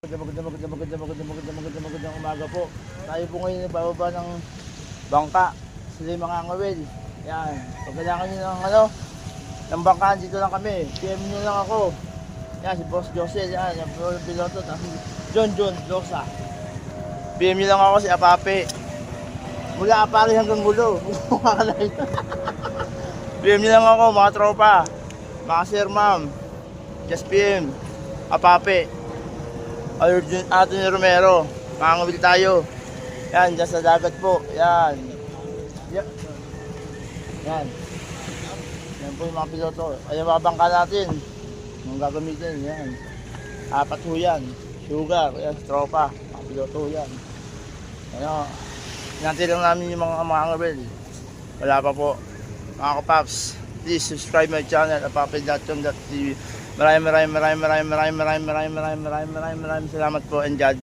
Magandang umaga po. Tayo po ngayon bababa ng bangka. Sila yung mga ngawil. Yan. Pag kailangan nyo ng bangka, dito lang kami. PM nyo lang ako. Yan, si Boss Josel. Yan, yung piloto. John Losa. PM nyo lang ako si Apape. Mula Apari hanggang Gulo. PM nyo lang ako, mga tropa. Mga sir, ma'am. Just PM. Apape. Anthony Romero, mangawil tayo. Yan, dyan sa dagat po. Yan. Yan. Yan po yung mga piloto. Ayan mga bangka natin. Yung gagamitin. Yan. 4 ho yan. Sugar. Yan, tropa. Mga piloto yan. Ano. Hinantay lang namin yung mga ngawil. Wala pa po. Mga kapaps, please subscribe my channel. Apape.com.tv. Maraming salamat po and God